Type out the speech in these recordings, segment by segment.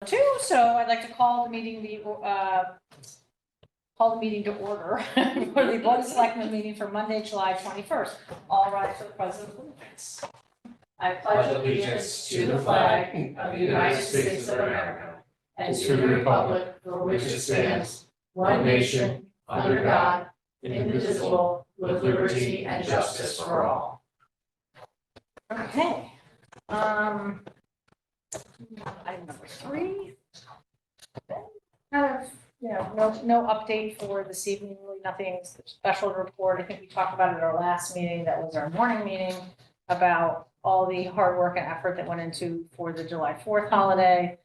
Two, so I'd like to call the meeting to order for the Board of Selectmen meeting for Monday, July 21st. All rise for the Pledge of Allegiance. I pledge allegiance to the flag of the United States of America and to the republic for which it stands, one nation, under God, indivisible, with liberty and justice for all. Okay. Item number 3. Kind of, no update for this evening, really nothing special to report. I think we talked about it at our last meeting, that was our morning meeting, about all the hard work and effort that went into for the July 4th holiday.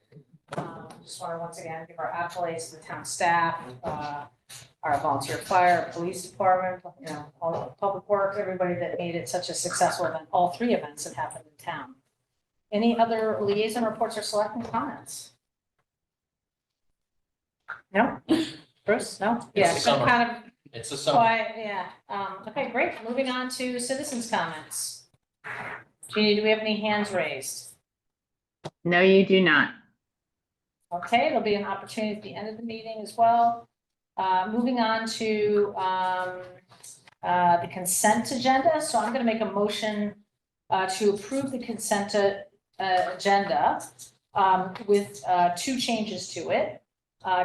Just want to once again give our accolades to the town staff, our volunteer fire, police department, all the public works, everybody that made it such a successful event, all 3 events that happened in town. Any other liaison reports or selecting comments? No? Bruce, no? Yeah, some kind of It's a summer. quiet, yeah. Okay, great. Moving on to citizens' comments. Jeannie, do we have any hands raised? No, you do not. Okay, there'll be an opportunity at the end of the meeting as well. Moving on to the consent agenda. So I'm going to make a motion to approve the consent agenda with 2 changes to it.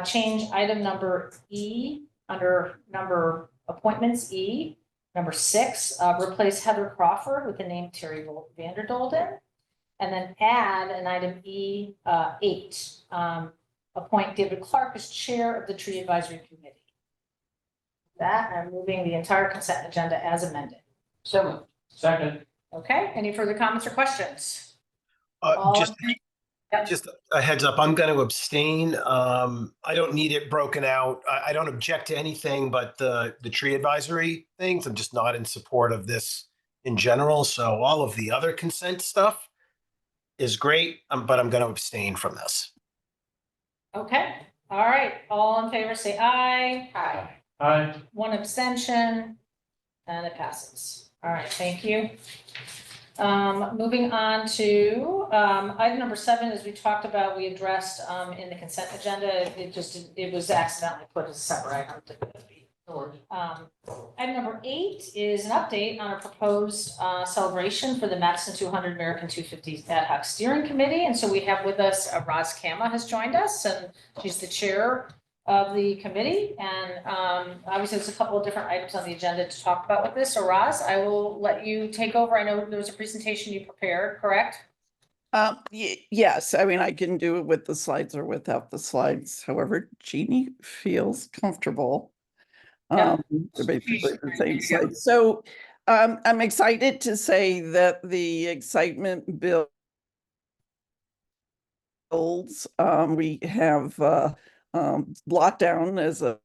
Change item number E under number appointments E, number 6, replace Heather Crawford with the name Terry Vanderdolden. And then add an item E 8, appoint David Clark as chair of the tree advisory committee. That I'm moving the entire consent agenda as amended. So moved. Second. Okay, any further comments or questions? Just a heads up, I'm going to abstain. I don't need it broken out. I don't object to anything but the tree advisory things. I'm just not in support of this in general. So all of the other consent stuff is great, but I'm going to abstain from this. Okay, all right, all in favor say aye. Aye. Aye. 1 abstention, and it passes. All right, thank you. Moving on to item number 7, as we talked about, we addressed in the consent agenda. It was accidentally put as a separate item. Item number 8 is an update on a proposed celebration for the Madison 200 American 250 Ad Hoc Steering Committee. And so we have with us Roz Kama has joined us, and she's the chair of the committee. And obviously there's a couple of different items on the agenda to talk about with this. So Roz, I will let you take over. I know there was a presentation you prepared, correct? Yes, I mean, I can do it with the slides or without the slides, however Jeannie feels comfortable. Yeah. They're basically the same slides. So I'm excited to say that the excitement builds. We have lockdown as a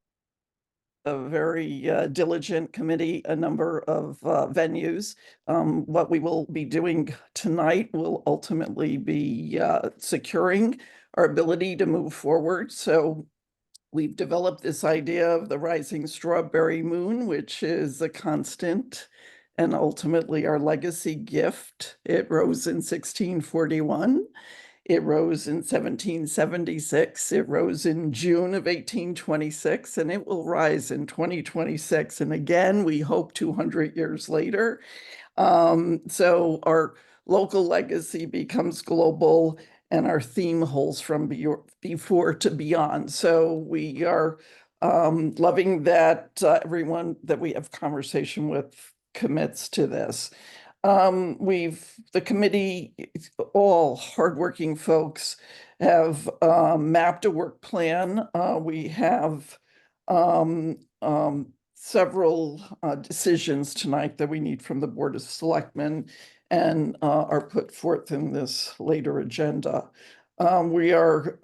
very diligent committee, a number of venues. What we will be doing tonight will ultimately be securing our ability to move forward. So we've developed this idea of the rising strawberry moon, which is a constant and ultimately our legacy gift. It rose in 1641. It rose in 1776. It rose in June of 1826, and it will rise in 2026. And again, we hope 200 years later. So our local legacy becomes global, and our theme holds from before to beyond. So we are loving that everyone that we have conversation with commits to this. The committee, all hardworking folks, have mapped a work plan. We have several decisions tonight that we need from the Board of Selectmen and are put forth in this later agenda. We are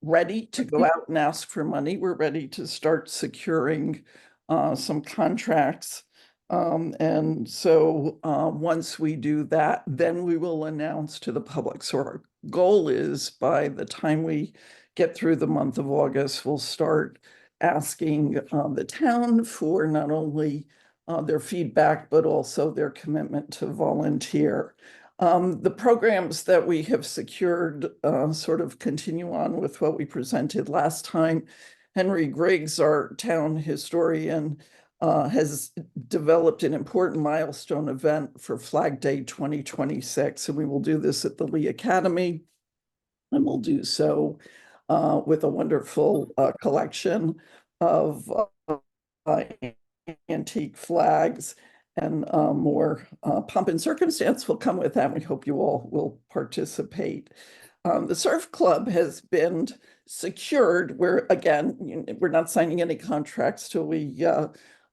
ready to go out and ask for money. We're ready to start securing some contracts. And so once we do that, then we will announce to the public. So our goal is by the time we get through the month of August, we'll start asking the town for not only their feedback, but also their commitment to volunteer. The programs that we have secured sort of continue on with what we presented last time. Henry Griggs, our town historian, has developed an important milestone event for Flag Day 2026, and we will do this at the Lee Academy. And we'll do so with a wonderful collection of antique flags, and more pomp and circumstance will come with that. We hope you all will participate. The Surf Club has been secured. We're not signing any contracts till we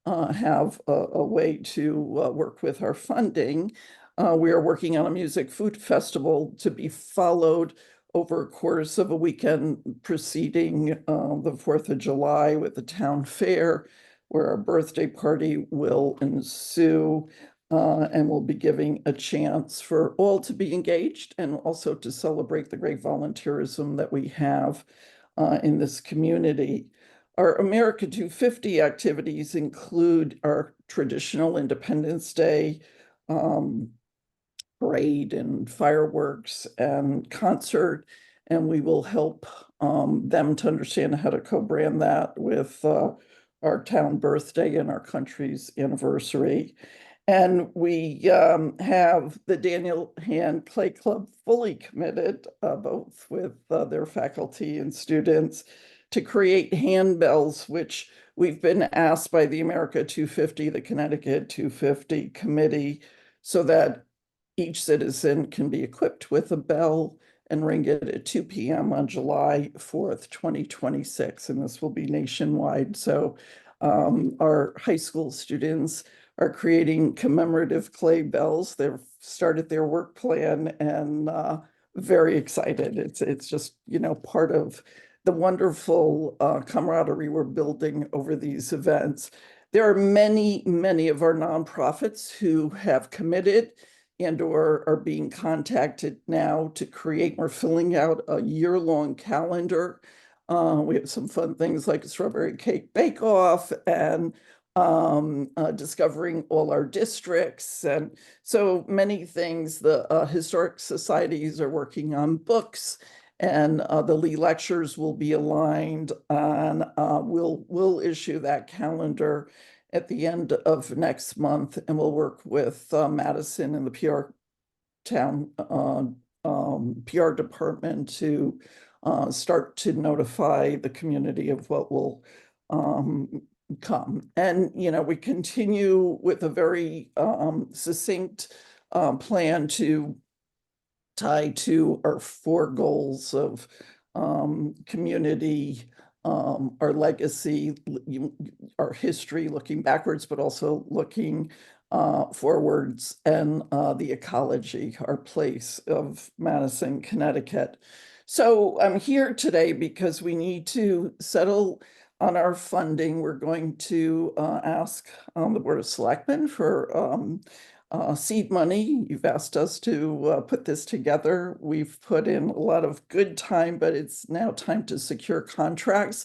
have a way to work with our funding. We are working on a music food festival to be followed over a course of a weekend preceding the 4th of July with the town fair, where our birthday party will ensue, and we'll be giving a chance for all to be engaged and also to celebrate the great volunteerism that we have in this community. Our America 250 activities include our traditional Independence Day parade and fireworks and concert, and we will help them to understand how to co-brand that with our town birthday and our country's anniversary. And we have the Daniel Hand Play Club fully committed, both with their faculty and students, to create handbells, which we've been asked by the America 250, the Connecticut 250 committee, so that each citizen can be equipped with a bell and ring it at 2 p.m. on July 4th, 2026. And this will be nationwide. So our high school students are creating commemorative clay bells. They've started their work plan and very excited. It's just, part of the wonderful camaraderie we're building over these events. There are many, many of our nonprofits who have committed and or are being contacted now to create. We're filling out a year-long calendar. We have some fun things like a strawberry cake bake-off and discovering all our districts, and so many things. The historic societies are working on books, and the Lee lectures will be aligned, and we'll issue that calendar at the end of next month, and we'll work with Madison and the PR town PR department to start to notify the community of what will come. And, we continue with a very succinct plan to tie to our 4 goals of community, our legacy, our history, looking backwards, but also looking forwards, and the ecology, our place of Madison, Connecticut. So I'm here today because we need to settle on our funding. We're going to ask the Board of Selectmen for seed money. You've asked us to put this together. We've put in a lot of good time, but it's now time to secure contracts.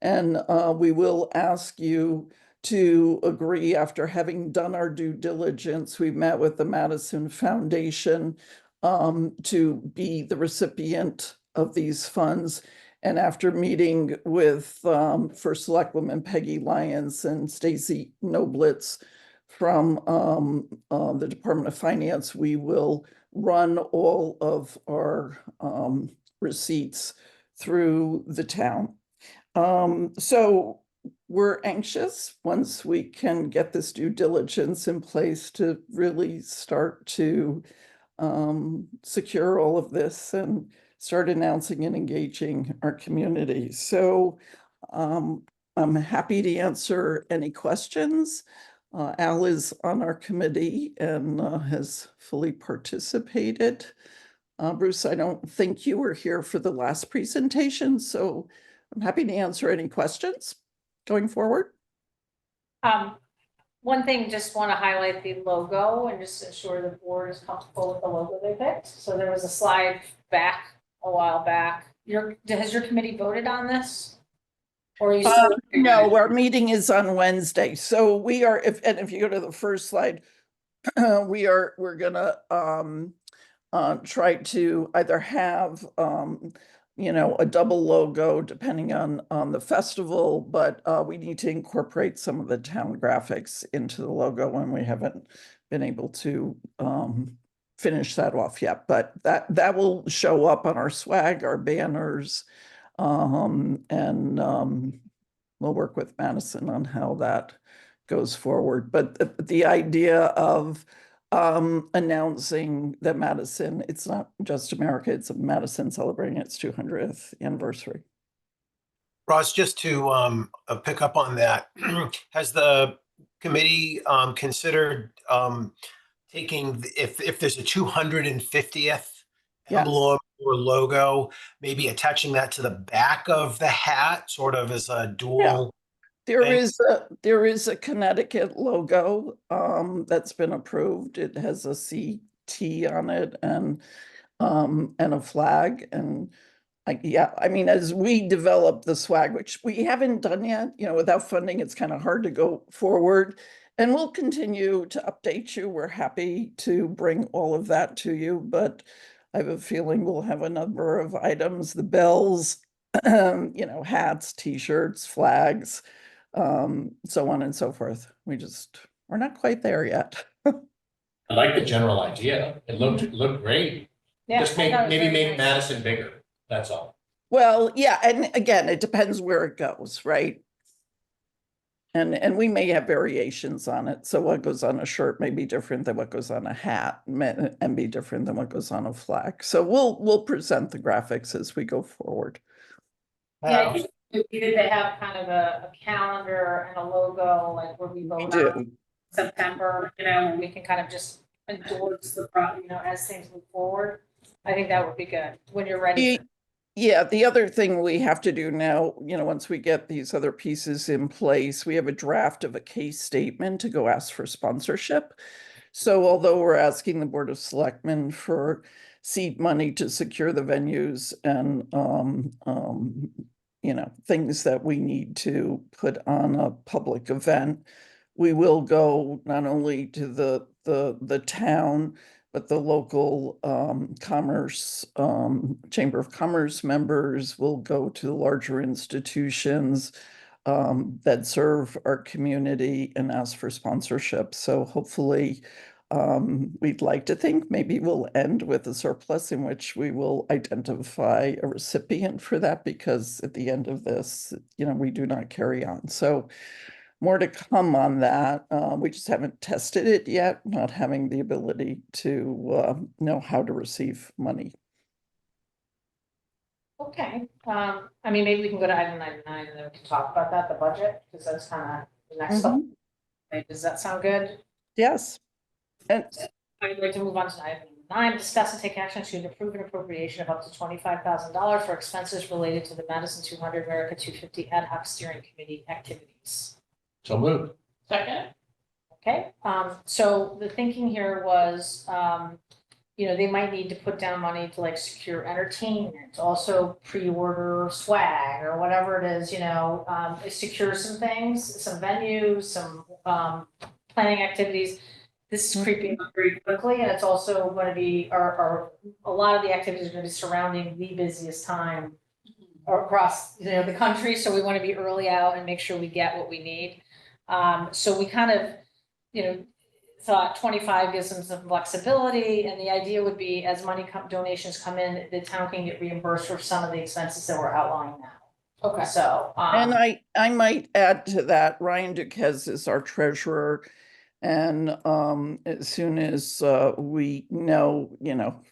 And we will ask you to agree, after having done our due diligence. We met with the Madison Foundation to be the recipient of these funds. And after meeting with First Selectwoman Peggy Lyons and Stacy Noblitz from the Department of Finance, we will run all of our receipts through the town. So we're anxious, once we can get this due diligence in place, to really start to secure all of this and start announcing and engaging our community. So I'm happy to answer any questions. Al is on our committee and has fully participated. Bruce, I don't think you were here for the last presentation, so I'm happy to answer any questions going forward. One thing, just want to highlight the logo and just ensure the board is comfortable with the logo they picked. So there was a slide back a while back. Has your committee voted on this? Or are you still? No, our meeting is on Wednesday. So we are, if you go to the first slide, we're gonna try to either have a double logo depending on the festival, but we need to incorporate some of the town graphics into the logo, and we haven't been able to finish that off yet. But that will show up on our swag, our banners, and we'll work with Madison on how that goes forward. But the idea of announcing that Madison, it's not just America, it's Madison celebrating its 200th anniversary. Ross, just to pick up on that, has the committee considered taking, if there's a 250th Yes. emblem or logo, maybe attaching that to the back of the hat, sort of as a dual? There Thanks. is a Connecticut logo that's been approved. It has a CT on it and a flag. And I mean, as we develop the swag, which we haven't done yet, without funding, it's kind of hard to go forward. And we'll continue to update you. We're happy to bring all of that to you, but I have a feeling we'll have a number of items, the bells, hats, t-shirts, flags, so on and so forth. We're not quite there yet. I like the general idea. It looked great. Yeah, Just I thought it was maybe very make nice. Madison bigger. That's all. Well, yeah, and again, it depends where it goes, right? And we may have variations on it. So what goes on a shirt may be different than what goes on a hat, and be different than what goes on a flag. So we'll present the graphics as we go forward. Yeah, I think either they have kind of a calendar and a logo, like where we We vote do. on September, and we can kind of just endorse the as things move forward. I think that would be good when you're ready. Yeah, the other thing we have to do now, once we get these other pieces in place, we have a draft of a case statement to go ask for sponsorship. So although we're asking the Board of Selectmen for seed money to secure the venues and things that we need to put on a public event, we will go not only to the town, but the local commerce, Chamber of Commerce members will go to larger institutions that serve our community and ask for sponsorship. So hopefully, we'd like to think maybe we'll end with a surplus in which we will identify a recipient for that, because at the end of this, we do not carry on. So more to come on that. We just haven't tested it yet, not having the ability to know how to receive money. Okay, I mean, maybe we can go to item 99 and then we can talk about that, the budget, because that's kind of the next step. Does that sound good? Yes. And I'd like to move on to item 9, discuss and take action to approve an appropriation of up to $25,000 for expenses related to the Madison 200 America 250 Ad Hoc Steering Committee activities. So moved. Second. Okay, so the thinking here was, they might need to put down money to like secure entertainment, also pre-order swag or whatever it is, secure some things, some venues, some planning activities. This is creeping up very quickly, and it's also going to be, a lot of the activities are going to be surrounding the busiest time across, the country. So we want to be early out and make sure we get what we need. So we kind of, thought 25 gives them some flexibility, and the idea would be as donations come in, the town can get reimbursed for some of the expenses that we're outlining now. Okay. So, and I might add to that, Ryan Duquesne is our treasurer. And as soon as we know,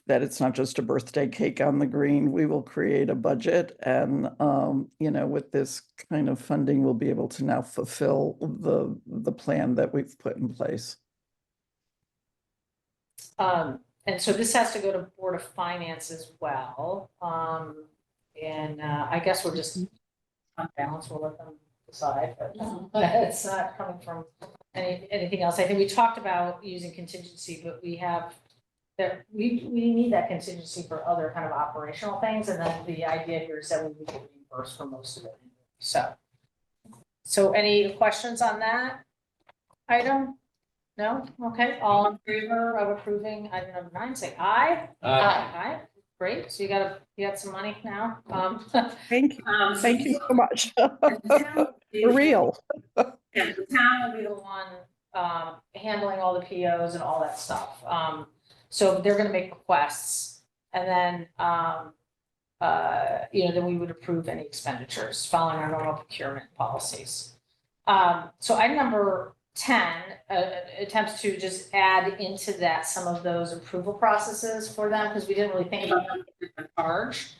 that it's not just a birthday cake on the green, we will create a budget. And, with this kind of funding, we'll be able to now fulfill the plan that we've put in place. And so this has to go to Board of Finance as well. And I guess we're just on balance, we'll let them decide, but it's not coming from anything else. I think we talked about using contingency, but we need that contingency for other kind of operational things. And then the idea here is that we would get reimbursed for most of it. So any questions on that item? No? Okay, all in favor of approving item number 9, say aye. Aye, great, so you got some money now, Thank you. Thank you so much. the town will be- For real. Yeah, the town will be the one, handling all the POs and all that stuff, so they're gonna make requests, and then, then we would approve any expenditures following our normal procurement policies. So item number 10 attempts to just add into that some of those approval processes for them, because we didn't really think about them in the charge.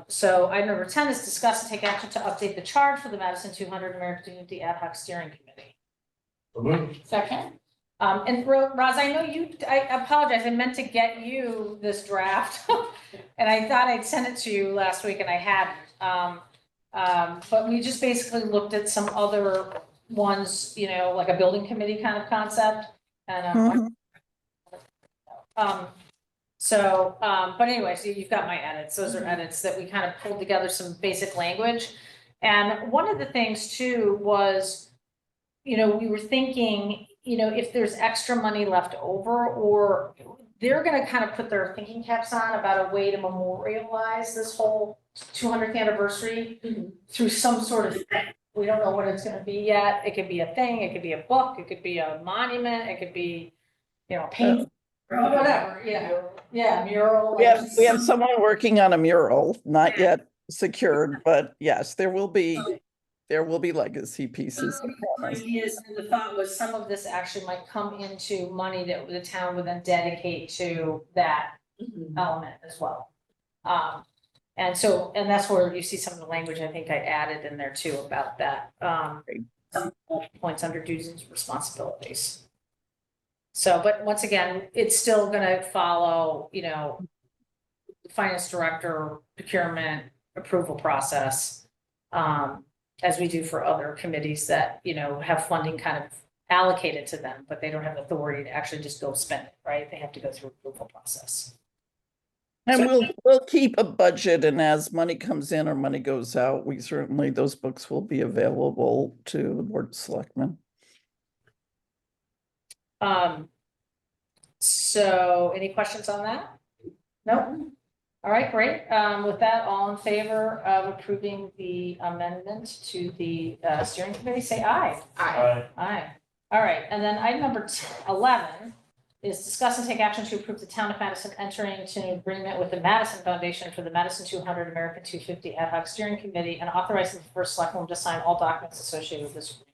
So item number 10 is discuss and take action to update the charge for the Madison 200 American Community Ad Hoc Steering Committee. So moved. Second. And Roz, I know I apologize, I meant to get you this draft, and I thought I'd sent it to you last week and I hadn't. But we just basically looked at some other ones, like a building committee kind of concept. And, but anyway, so you've got my edits. Those are edits that we kind of pulled together some basic language. And one of the things too was, we were thinking, if there's extra money left over, or they're going to kind of put their thinking caps on about a way to memorialize this whole 200th anniversary through some sort of thing. We don't know what it's going to be yet. It could be a thing, it could be a book, it could be a monument, it could be, paint, whatever, mural. We have someone working on a mural, not yet secured, but yes, there will be legacy pieces. Ideas, and the thought was some of this actually might come into money that the town would then dedicate to that element as well. And that's where you see some of the language I think I added in there too about that. Some points under duties and responsibilities. So, but once again, it's still gonna follow, finance director, procurement, approval process, as we do for other committees that, have funding kind of allocated to them, but they don't have authority to actually just go spend it, right? They have to go through approval process. And we'll keep a budget, and as money comes in or money goes out, those books will be available to the Board of Selectmen. So any questions on that? No? All right, great. With that, all in favor of approving the amendment to the steering committee, say aye. Aye. Aye. All right, and then item number 11 is discuss and take action to approve the town of Madison entering into an agreement with the Madison Foundation for the Madison 200 American 250 Ad Hoc Steering Committee and authorizing the first selectman to sign all documents associated with this agreement.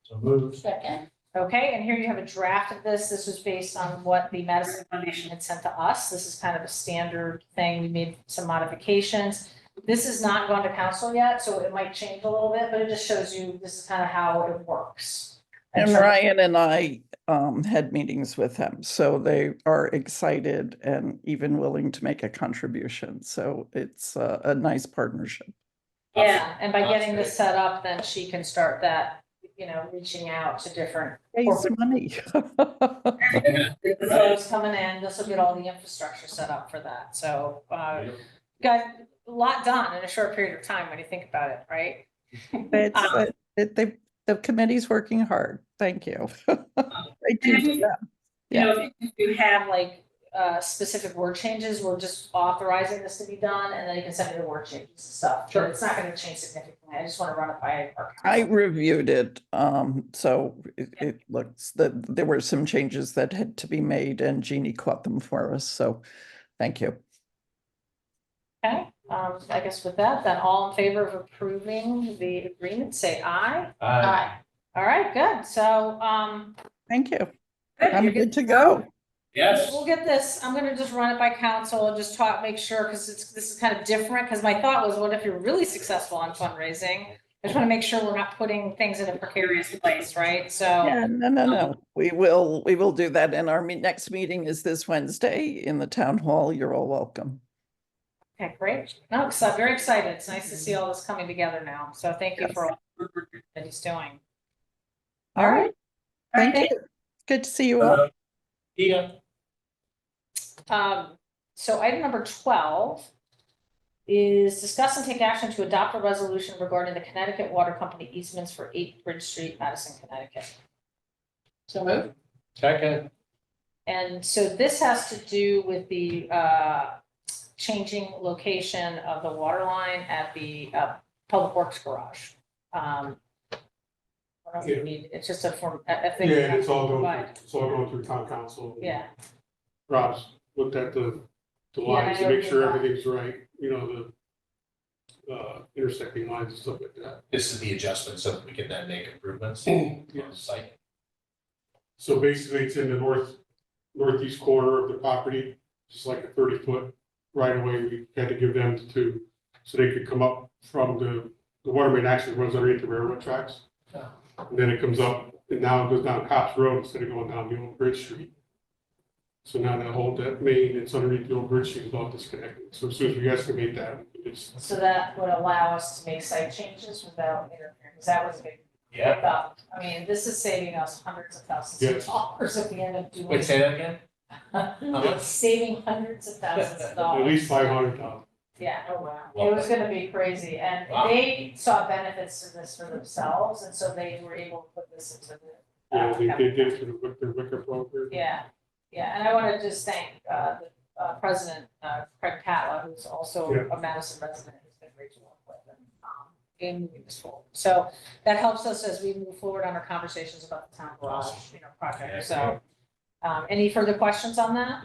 So moved. Second. Okay, and here you have a draft of this. This was based on what the Madison Foundation had sent to us. This is kind of a standard thing. We made some modifications. This is not gone to council yet, so it might change a little bit, but it just shows you this is kind of how it works. And Ryan and I had meetings with them, so they are excited and even willing to make a contribution. So it's a nice partnership. Yeah, and by getting this set up, then she can start that, reaching out to different Raise money. the flows coming in. This will get all the infrastructure set up for that. So, got a lot done in a short period of time when you think about it, right? The committee's working hard. Thank you. Thank you to them. If you have like specific word changes, we're just authorizing this to be done, and then you can send me the word changes and stuff. Sure. But it's not going to change significantly. I just want to run it by our council. I reviewed it, so it looks that there were some changes that had to be made, and Jeannie caught them for us. So, thank you. Okay, I guess with that, then all in favor of approving the agreement, say aye. Aye. All right, good. So, Thank you. good. I'm You're good to go. Yes. We'll get this. I'm gonna just run it by council and just make sure, because this is kind of different, because my thought was, what if you're really successful on fundraising? I just want to make sure we're not putting things in a precarious place, right? So. Yeah, no. We will do that. And our next meeting is this Wednesday in the town hall. You're all welcome. Okay, great. No, so I'm very excited. It's nice to see all this coming together now. So thank you for all that he's doing. All right. Thank you. Good to see you all. Yeah. So item number 12 is discuss and take action to adopt a resolution regarding the Connecticut Water Company easements for 8 Bridge Street, Madison, Connecticut. So moved. Second, And so this has to do with the changing location of the water line at the Public Works garage. I don't Yeah. need, it's just a form, a Yeah, thing. and it's all going, Right. it's all going through town council. Yeah, Rob's looked at the Yeah, lines I to know make sure you're right. everything's right, you know, the intersecting lines and stuff like that. this is the adjustment so that we can then make improvements on the Yes. site. So basically, it's in the northeast corner of the property, just like a 30-foot right of way. We had to give them so they could come up from the water main actually runs underneath the railroad tracks. Oh. And then it comes up, and now it goes down Cops Road instead of going down the old Bridge Street. So now that main, it's underneath the old Bridge Street, is all disconnected. So as soon as we excavate that, it's, so that would allow us to make site changes without interfering, because that was a big Yeah. pickup. I mean, this is saving us hundreds of thousands of Yes. dollars at the end of doing. Wait, say that again? much? Saving hundreds of thousands of at dollars. least 500,000. Yeah, oh wow, Wow. it was gonna be crazy, and Wow. they saw benefits to this for themselves, and so they were able to put this into the. Yeah, they capital. did it through the Wicker program. Yeah, and I wanna just thank, the, President, Craig Catla, who's also Yeah. a Madison resident, who's been great to work with, and, in moving this forward. So that helps us as we move forward on our conversations about the town garage, project, so. Any further questions on that?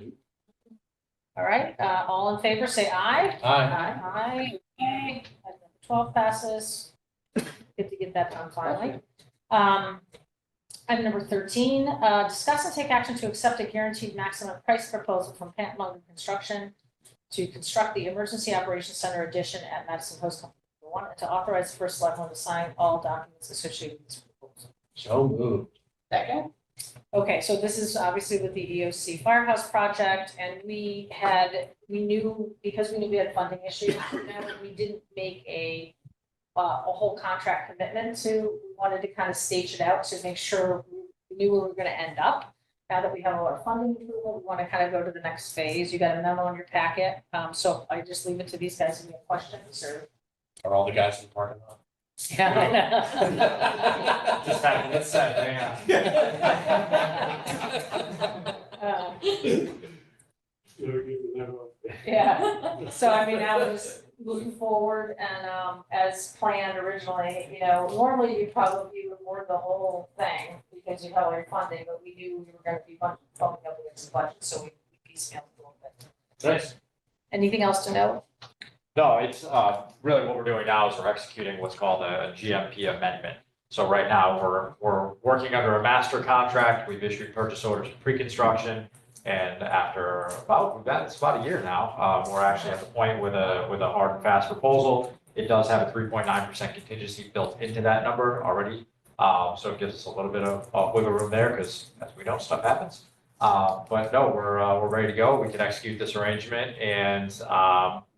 All right, all in favor, say aye. Aye. Aye. Okay. Item number 12 passes. Good to get that done finally. Item number 13, discuss and take action to accept a guaranteed maximum price proposal from Pant Munger Construction to construct the Emergency Operations Center addition at Madison Post Company 1, and to authorize the first selectman to sign all documents associated with this proposal. So moved. Second. Okay, so this is obviously with the EOC Firehouse project, and we knew, because we knew we had funding issues, we didn't make a whole contract commitment we wanted to kind of stage it out to make sure we knew where we were gonna end up. Now that we have all our funding approval, we want to kind of go to the next phase. You got a memo in your packet, so I just leave it to these guys if you have questions or. Are all the guys in the parking lot? Yeah, I know. Just having it said, Yeah, so I mean, I was moving forward and, as planned originally, normally you'd probably award the whole thing because you have all your funding, but we knew we were gonna be bumping up against the budget, so we piecemealed a little bit. Nice. Anything else to note? No, it's really what we're doing now is we're executing what's called a GMP amendment. So right now, we're working under a master contract. We've issued purchase orders for pre-construction. And after it's about a year now, we're actually at the point with a hard and fast proposal. It does have a 3.9% contingency built into that number already. So it gives us a little bit of wiggle room there because, as we know, stuff happens. But no, we're ready to go. We can execute this arrangement, and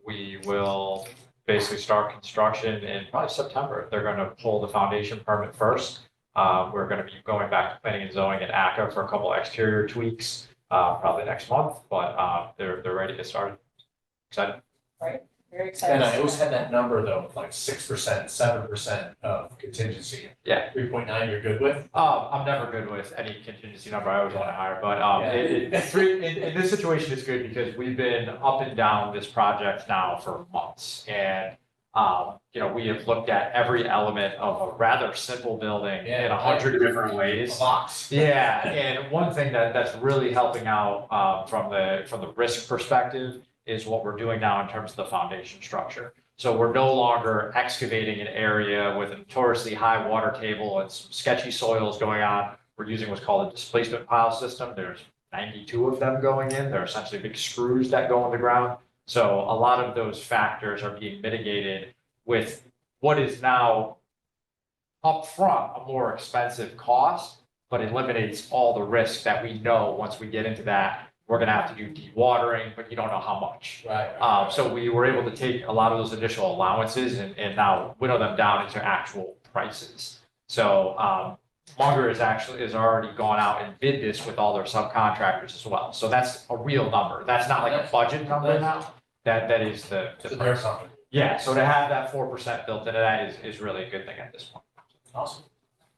we will basically start construction in probably September. They're going to pull the foundation permit first. We're going to be going back to planning and zoning and ACA for a couple exterior tweaks, probably next month, but they're ready to get started. Excited. Very excited. And I always had that number though, like 6%, 7% of contingency. Yeah. 3.9 you're good with? I'm never good with any contingency number. I always want to hire, but in this situation, it's good because we've been up and down this project now for months. And, we have looked at every element of a rather simple building in 100 different ways. A box. Yeah, and one thing that's really helping out from the risk perspective is what we're doing now in terms of the foundation structure. So we're no longer excavating an area with a notoriously high water table and some sketchy soils going on. We're using what's called a displacement pile system. There's 92 of them going in. They're essentially big screws that go in the ground. So a lot of those factors are being mitigated with what is now upfront a more expensive cost, but eliminates all the risk that we know once we get into that. We're gonna have to do dewatering, but you don't know how much. Right. So we were able to take a lot of those initial allowances and now whittle them down into actual prices. So Munger is already gone out and bid this with all their subcontractors as well. So that's a real number. That's not like a budget number now. That is the So price. there's something. Yeah, so to have that 4% built into that is really a good thing at this point. Awesome.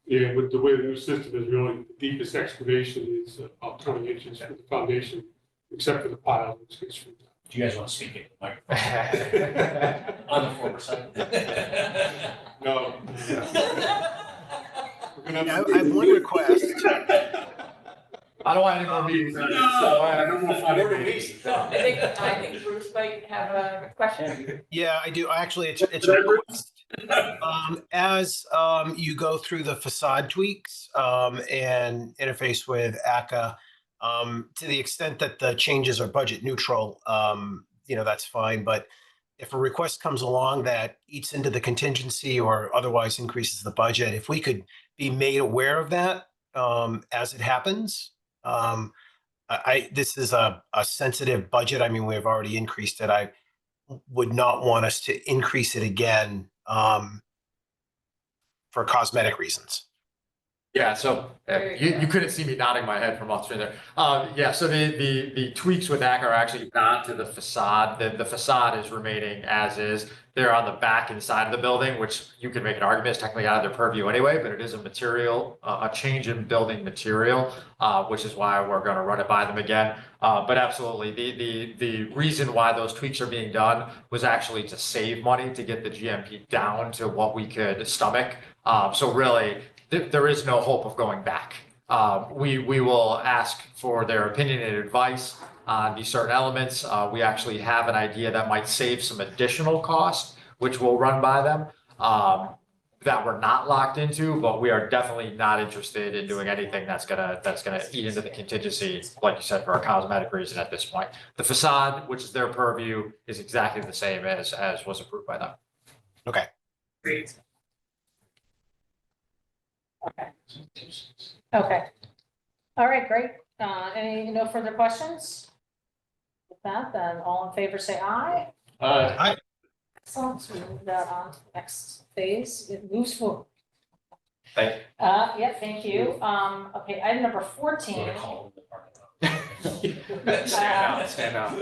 Yeah, with the way the new system is, really, the deepest excavation is about 20 inches for the foundation, except for the pile, which gets from Do you guys want to speak into the microphone? On the former side? No. We're gonna Yeah, have I have one request. I don't want any more meetings. No, I don't know if I've ever reached. I think Bruce might have a question. Yeah, I do. Actually, it's a request. As you go through the facade tweaks and interface with ACA, to the extent that the changes are budget neutral, that's fine. But if a request comes along that eats into the contingency or otherwise increases the budget, if we could be made aware of that as it happens. This is a sensitive budget. I mean, we've already increased it. I would not want us to increase it again for cosmetic reasons. Yeah, so you couldn't see me nodding my head from upstream there. Yeah, so the tweaks with ACA are actually not to the facade. The facade is remaining as is. They're on the back and side of the building, which you could make an argument is technically out of their purview anyway, but it is a material, a change in building material, which is why we're going to run it by them again. But absolutely, the reason why those tweaks are being done was actually to save money, to get the GMP down to what we could stomach. So really, there is no hope of going back. We will ask for their opinion and advice on these certain elements. We actually have an idea that might save some additional cost, which we'll run by them, that we're not locked into, but we are definitely not interested in doing anything that's gonna eat into the contingency, like you said, for a cosmetic reason at this point. The facade, which is their purview, is exactly the same as was approved by them. Okay. Okay. Okay. All right, great. No further questions? With that, then all in favor, say aye. Excellent. So we move that on to the next phase. It moves forward. Thank you. Yeah, thank you. Okay, item number 14. Stand out.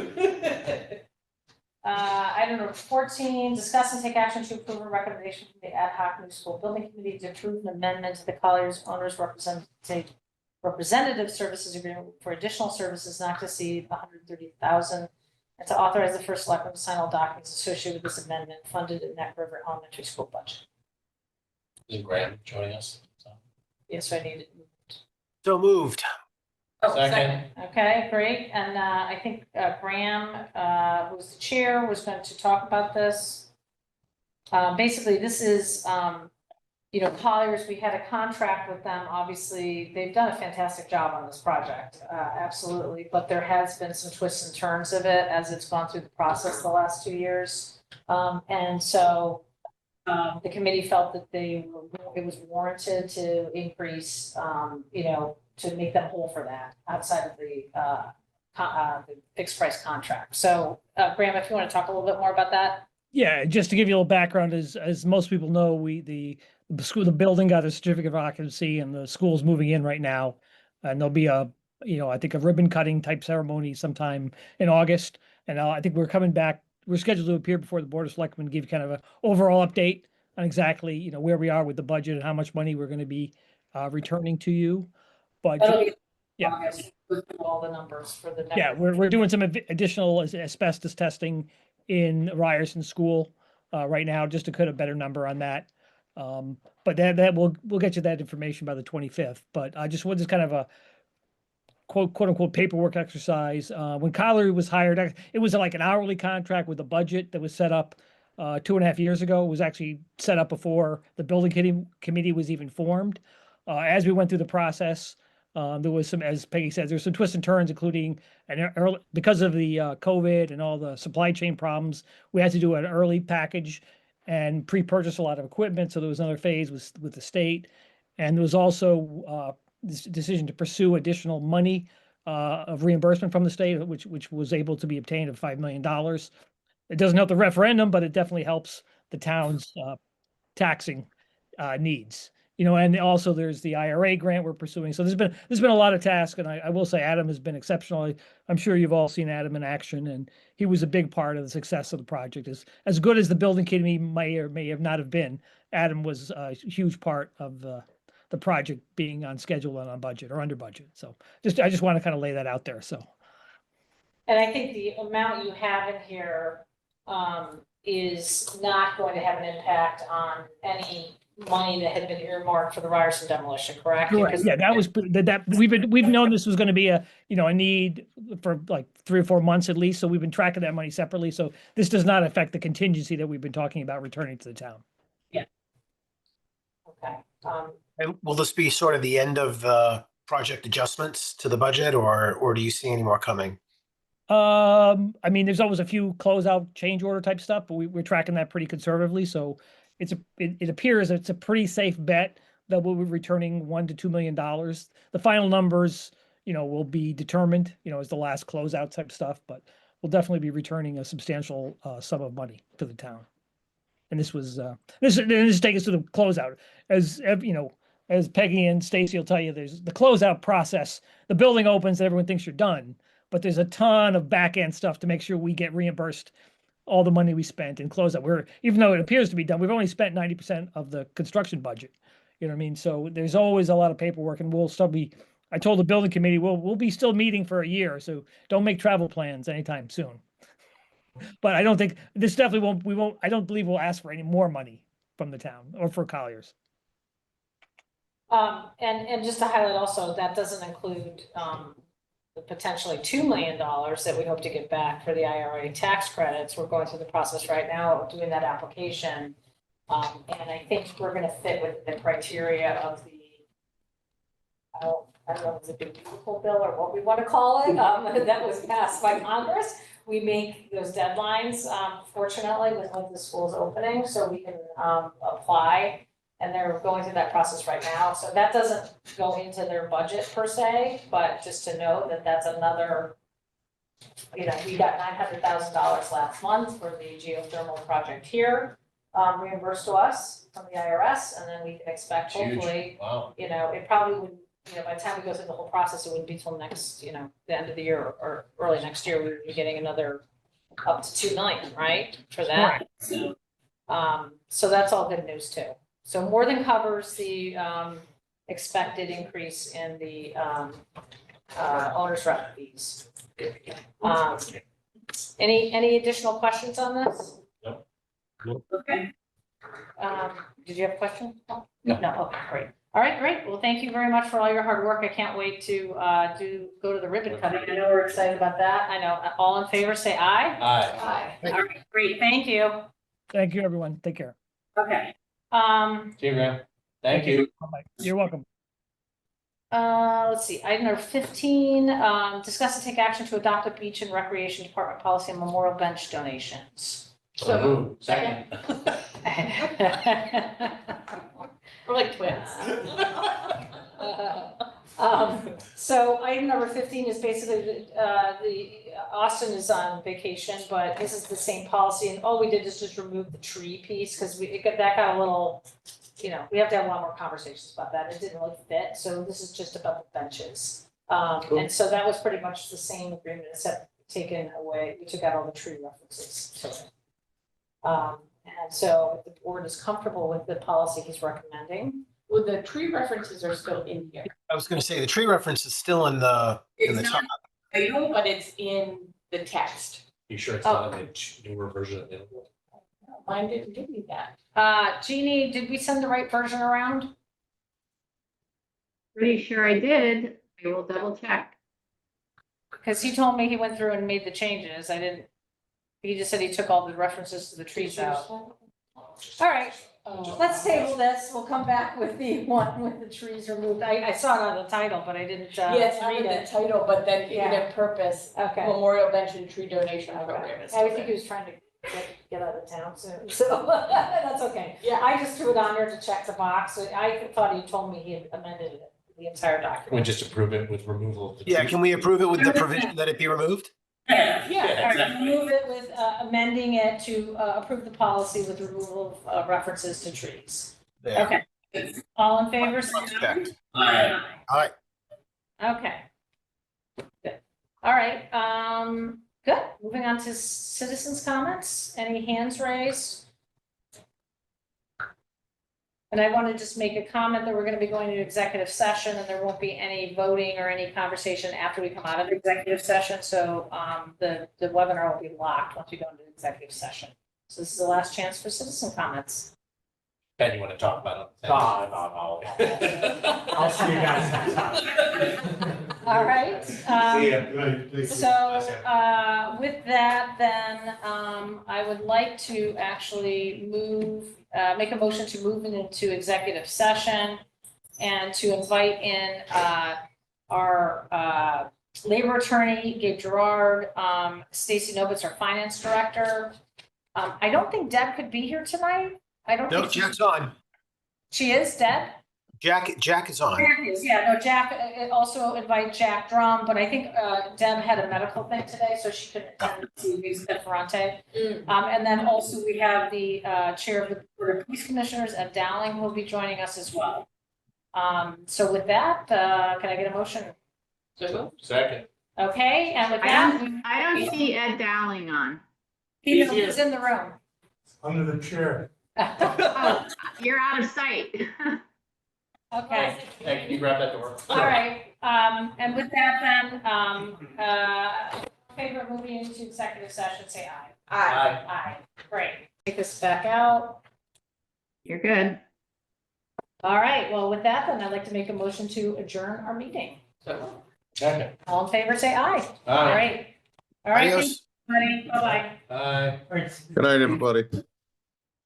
Item number 14, discuss and take action to approve a recommendation from the ad hoc new school building committee to approve an amendment to the Colliers Owners Representative Services Agreement for additional services not to exceed $130,000, and to authorize the first selectman to sign all documents associated with this amendment funded in Neck River Elementary School budget. Is Graham joining us? Yes, I need it. So moved. Second. Okay, great. And I think Graham, who's the chair, was going to talk about this. Basically, this is, Colliers, we had a contract with them. Obviously, they've done a fantastic job on this project, absolutely. But there has been some twists and turns of it as it's gone through the process the last 2 years. And so the committee felt that it was warranted to increase, to make them whole for that outside of the fixed price contract. So Graham, if you want to talk a little bit more about that. Yeah, just to give you a little background, as most people know, the building got a certificate of occupancy and the school's moving in right now. And there'll be I think a ribbon cutting type ceremony sometime in August. And I think we're coming back. We're scheduled to appear before the Board of Selectmen, give kind of an overall update on exactly, where we are with the budget and how much money we're going to be returning to you. But yeah, all the numbers for the next. Yeah, we're doing some additional asbestos testing in Ryerson School right now, just to get a better number on that. But that we'll get you that information by the 25th. But I just wanted kind of a quote unquote paperwork exercise. When Collier was hired, it was like an hourly contract with a budget that was set up 2.5 years ago. It was actually set up before the building committee was even formed. As we went through the process, there was some, as Peggy said, there's some twists and turns, including because of the COVID and all the supply chain problems, we had to do an early package and pre-purchase a lot of equipment. So there was another phase with the state. And there was also this decision to pursue additional money of reimbursement from the state, which was able to be obtained of $5 million. It doesn't help the referendum, but it definitely helps the town's taxing needs. And also there's the IRA grant we're pursuing. So there's been a lot of tasks, and I will say Adam has been exceptional. I'm sure you've all seen Adam in action, and he was a big part of the success of the project. As good as the building committee may or may have not have been, Adam was a huge part of the project being on schedule and on budget or under budget. So I just want to kind of lay that out there. So. And I think the amount you have in here, is not going to have an impact on any money that had been earmarked for the Ryerson demolition, correct? Because- Yeah, that was, we've known this was gonna be a need for like 3 or 4 months at least, so we've been tracking that money separately, so this does not affect the contingency that we've been talking about returning to the town. Okay, And will this be sort of the end of the project adjustments to the budget, or do you see any more coming? I mean, there's always a few closeout change order type stuff, but we're tracking that pretty conservatively, so it appears it's a pretty safe bet that we'll be returning $1 to $2 million. The final numbers, will be determined, as the last closeout type stuff, but we'll definitely be returning a substantial sum of money to the town. And this was this take us to the closeout. As Peggy and Stacy will tell you, there's the closeout process. The building opens, and everyone thinks you're done, but there's a ton of back end stuff to make sure we get reimbursed all the money we spent in closeout. Even though it appears to be done, we've only spent 90% of the construction budget. You know what I mean? So there's always a lot of paperwork, and we'll still be. I told the building committee we'll be still meeting for a year, so don't make travel plans anytime soon. But I don't think this definitely won't. We won't. I don't believe we'll ask for any more money from the town or for Colliers. and just to highlight also, that doesn't include, the potentially $2 million that we hope to get back for the IRA tax credits. We're going through the process right now of doing that application. And I think we're gonna fit with the criteria of the, I don't know if it's a big beautiful bill or what we want to call it, that was passed by Congress. We make those deadlines, fortunately, with the schools opening, so we can, apply. And they're going through that process right now. So that doesn't go into their budget per se, but just to know that that's another, we got $900,000 last month for the geothermal project here, reimbursed to us from the IRS, and then we can expect hopefully, Wow. it probably wouldn't, by the time we go through the whole process, it wouldn't be till next, the end of the year or early next year, we would be getting another up to 2 million, right, for that. So that's all good news too. So more than covers the expected increase in the owner's rep fees. Any additional questions on this? No. Okay. Did you have a question? No, okay, great. All right, great. Well, thank you very much for all your hard work. I can't wait to go to the ribbon cutting. I know we're excited about that. I know. All in favor, say aye. Aye. Aye. All right, great. Thank you. Thank you, everyone. Take care. Okay. See you, Graham. Thank you. Bye-bye. You're welcome. Let's see, item number 15, discuss and take action to adopt a beach and recreation department policy on memorial bench donations. So moved. Second. We're like twins. So item number 15 is basically the Austin is on vacation, but this is the same policy, and all we did is just remove the tree piece because that got a little, we have to have a lot more conversations about that. It didn't really fit, so this is just about the benches. And so that was pretty much the same agreement, except taken away. We took out all the tree references. And so if the board is comfortable with the policy he's recommending. Well, the tree references are still in here. I was gonna say, the tree reference is still in the It's top. not, I know, but it's in the text. You sure it's not in the newer version available? Mine didn't give me that. Jeannie, did we send the right version around? Pretty sure I did. I will double check. Because he told me he went through and made the changes. He just said he took all the references to the trees out. All right, let's table this. We'll come back with the one with the trees removed. I saw it on the title, but I didn't Yeah, it's read under the it. title, but then even Yeah. in purpose, Okay. Memorial Bench and Tree Donation Program. Okay. is I think he was trying to get out of town soon, so that's okay. Yeah. I just threw it on there to check the box. I thought he told me he had amended it, the entire Can we document. just approve it with removal of the? Yeah, tree? can we approve it with the provision that it be removed? Yeah, all right, exactly. remove it with amending it to approve the policy with removal of references to trees. There. Okay. All in favor? say Checked. aye. Aye. Okay. Good. All right, good. Moving on to citizens' comments. Any hands raised? And I want to just make a comment that we're going to be going to executive session and there won't be any voting or any conversation after we come out of the executive session. So the webinar will be locked once we go into executive session. So this is the last chance for citizen comments. Ben, you want to talk about it? No. I'll see you guys next time. All right. See ya. So with that, then I would like to actually make a motion to move into executive session and to invite in our labor attorney, Gabe Gerard, Stacy Novitz, our finance director. I don't think Deb could be here tonight. I don't No, think Jack's on. she is, Deb? Jack is on. Jack is, yeah, no, Jack, also invite Jack Drum, but I think Deb had a medical thing today, so she couldn't attend to Ms. Ferrante. And then also we have the chair of the Board of Police Commissioners, Ed Dowling, who will be joining us as well. So with that, can I get a motion? Second. Okay, and with that, I don't see Ed Dowling on. he's in the room. Under the chair. Oh, you're out of sight. Okay. Hey, can you grab that door? All right, and with that then, favor of moving into executive session, say aye. Aye. Aye, great. Take this back out. You're good. All right, well, with that then, I'd like to make a motion to adjourn our meeting. Second. All in favor, say aye. All right. All right, thanks, Adios. everybody. Bye-bye. Bye. Good night, everybody.